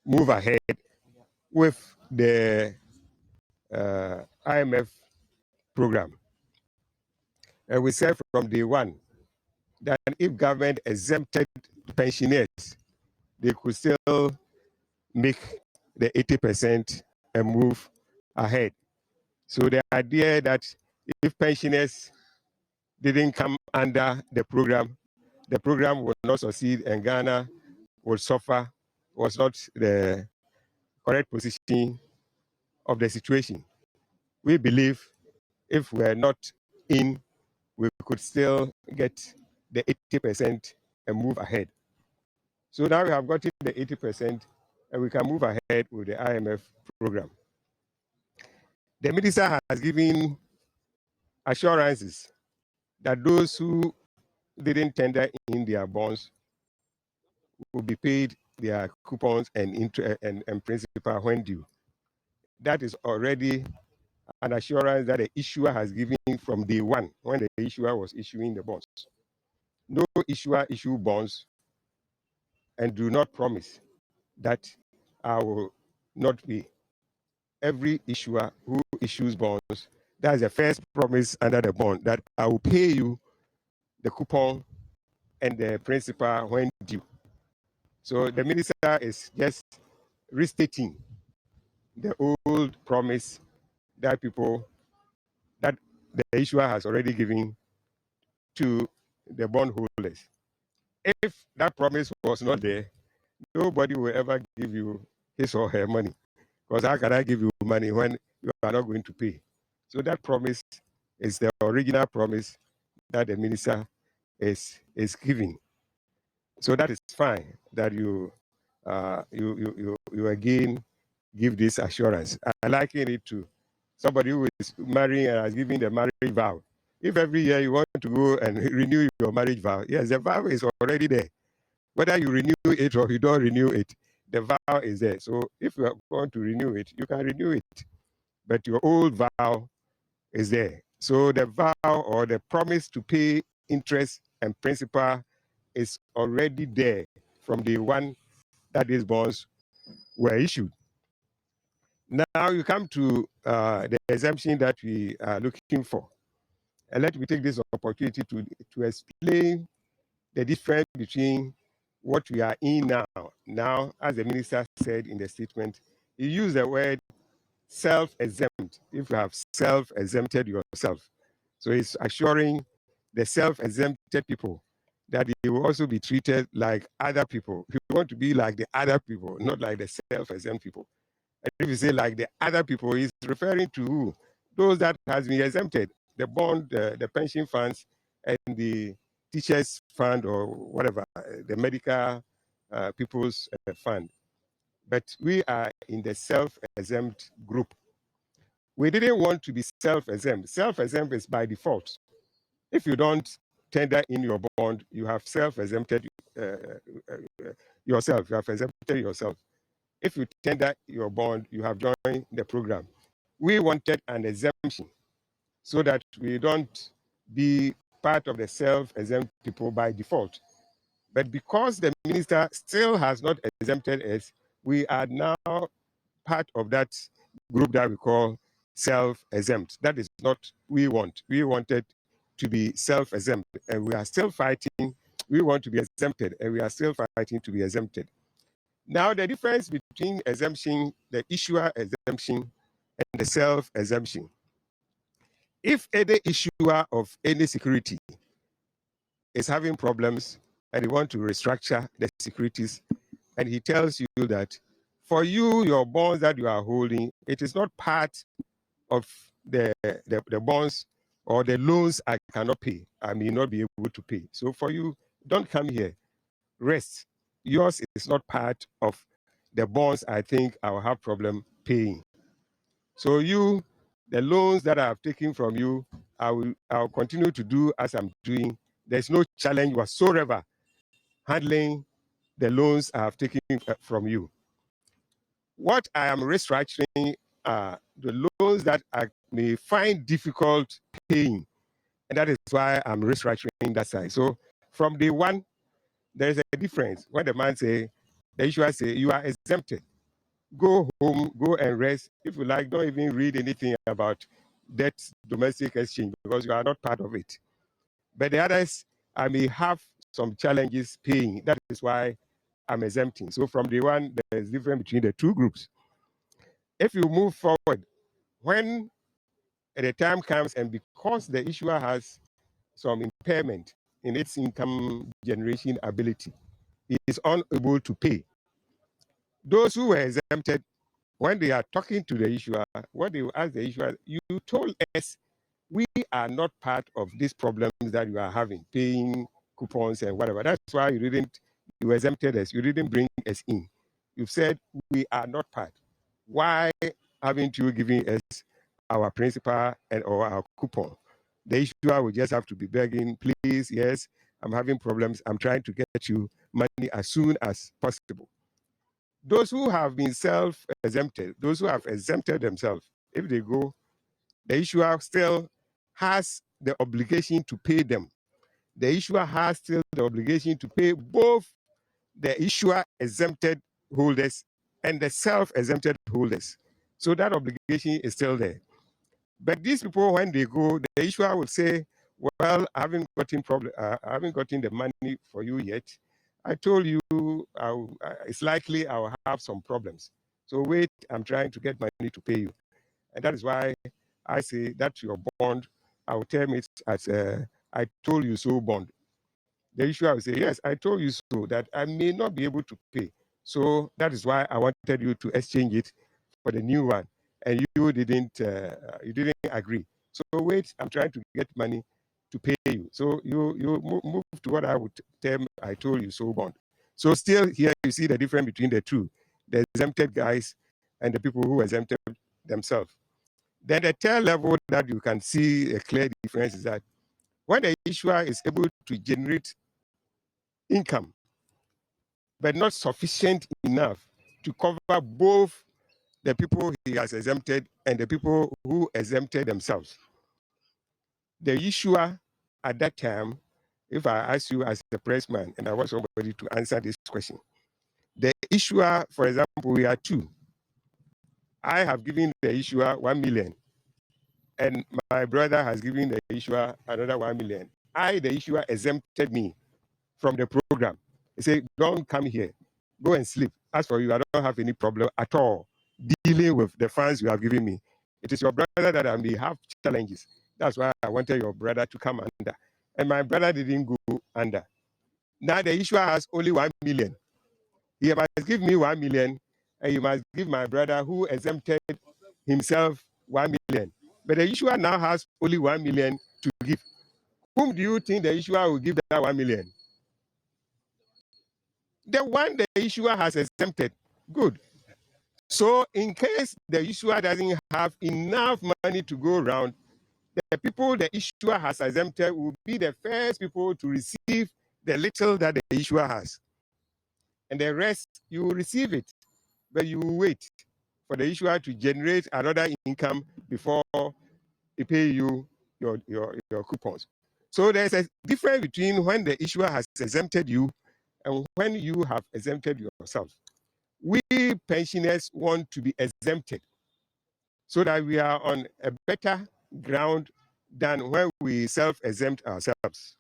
move ahead with the IMF program. And we said from day one that if government exempted pensioners, they could still make the 80% and move ahead. So the idea that if pensioners didn't come under the program would not succeed and Ghana would suffer was not the correct position of the situation. We believe if we're not in, we could still get the 80% and move ahead. So now we have gotten the 80% and we can move ahead with the IMF program. The minister has given assurances that those who didn't tender in their bonds will be paid their coupons and principal when due. That is already an assurance that the issuer has given from day one when the issuer was issuing the bonds. No issuer issue bonds and do not promise that I will not pay. Every issuer who issues bonds, that's the first promise under the bond, that I will pay you the coupon and the principal when due. So the minister is just restating the old promise that that the issuer has already given to the bondholders. If that promise was not there, nobody will ever give you his or her money. Because how can I give you money when you are not going to pay? So that promise is the original promise that the minister is giving. So that is fine that you again give this assurance. I liken it to somebody who is marrying and has given the marriage vow. If every year you want to go and renew your marriage vow, yes, the vow is already there. Whether you renew it or you don't renew it, the vow is there. So if you are going to renew it, you can renew it. But your old vow is there. So the vow or the promise to pay interest and principal is already there from the one that these bonds were issued. Now you come to the exemption that we are looking for. And let me take this opportunity to explain the difference between what we are in now. Now, as the minister said in the statement, he used the word self-exempt, if you have self-exempted yourself. So he's assuring the self-exempted people that they will also be treated like other people. You want to be like the other people, not like the self-exempt people. And if you say like the other people, he's referring to who? Those that has been exempted, the bond, the pension funds, and the teachers fund or whatever, the medical people's fund. But we are in the self-exempt group. We didn't want to be self-exempt. Self-exempt is by default. If you don't tender in your bond, you have self-exempted yourself. You have exempted yourself. If you tender your bond, you have joined the program. We wanted an exemption so that we don't be part of the self-exempt people by default. But because the minister still has not exempted us, we are now part of that group that we call self-exempt. That is not we want. We wanted to be self-exempt, and we are still fighting. We want to be exempted, and we are still fighting to be exempted. Now, the difference between exemption, the issuer exemption, and the self-exemption. If any issuer of any security is having problems and he wants to restructure the securities, and he tells you that for you, your bonds that you are holding, it is not part of the bonds or the loans I cannot pay. I may not be able to pay. So for you, don't come here. Rest. Yours is not part of the bonds I think I will have problem paying. So you, the loans that I have taken from you, I'll continue to do as I'm doing. There's no challenge whatsoever handling the loans I have taken from you. What I am restructuring are the loans that I may find difficult paying. And that is why I'm restructuring that side. So from day one, there is a difference. When the man say, the issuer say, you are exempted. Go home, go and rest. If you like, don't even read anything about debt domestic exchange because you are not part of it. But the others, I may have some challenges paying. That is why I'm exempting. So from day one, there's difference between the two groups. If you move forward, when the time comes and because the issuer has some impairment in its income generation ability, he is unable to pay. Those who were exempted, when they are talking to the issuer, what they will ask the issuer, you told us we are not part of these problems that you are having, paying coupons and whatever. That's why you exempted us. You didn't bring us in. You've said we are not part. Why haven't you given us our principal or our coupon? The issuer will just have to be begging, please, yes, I'm having problems. I'm trying to get you money as soon as possible. Those who have been self-exempted, those who have exempted themselves, if they go, the issuer still has the obligation to pay them. The issuer has still the obligation to pay both the issuer exempted holders and the self-exempted holders. So that obligation is still there. But these people, when they go, the issuer will say, well, I haven't gotten the money for you yet. I told you it's likely I'll have some problems. So wait, I'm trying to get money to pay you. And that is why I say that your bond, I will term it as I told you so bond. The issuer will say, yes, I told you so, that I may not be able to pay. So that is why I wanted you to exchange it for the new one. And you didn't agree. So wait, I'm trying to get money to pay you. So you move to what I would term I told you so bond. So still here you see the difference between the two, the exempted guys and the people who exempted themselves. Then the third level that you can see a clear difference is that when the issuer is able to generate income, but not sufficient enough to cover both the people he has exempted and the people who exempted themselves. The issuer at that time, if I ask you as a pressman and I want somebody to answer this question, the issuer, for example, we are two. I have given the issuer 1 million and my brother has given the issuer another 1 million. The issuer, exempted me from the program. He said, don't come here. Go and sleep. As for you, I don't have any problem at all dealing with the funds you have given me. It is your brother that I may have challenges. That's why I wanted your brother to come under. And my brother didn't go under. Now the issuer has only 1 million. He must give me 1 million, and you must give my brother who exempted himself 1 million. But the issuer now has only 1 million to give. Whom do you think the issuer will give that 1 million? The one the issuer has exempted. Good. So in case the issuer doesn't have enough money to go around, the people the issuer has exempted will be the first people to receive the little that the issuer has. And the rest, you will receive it, but you will wait for the issuer to generate another income before he pay you your coupons. So there's a difference between when the issuer has exempted you and when you have exempted yourself. We pensioners want to be exempted so that we are on a better ground than when we self-exempt ourselves.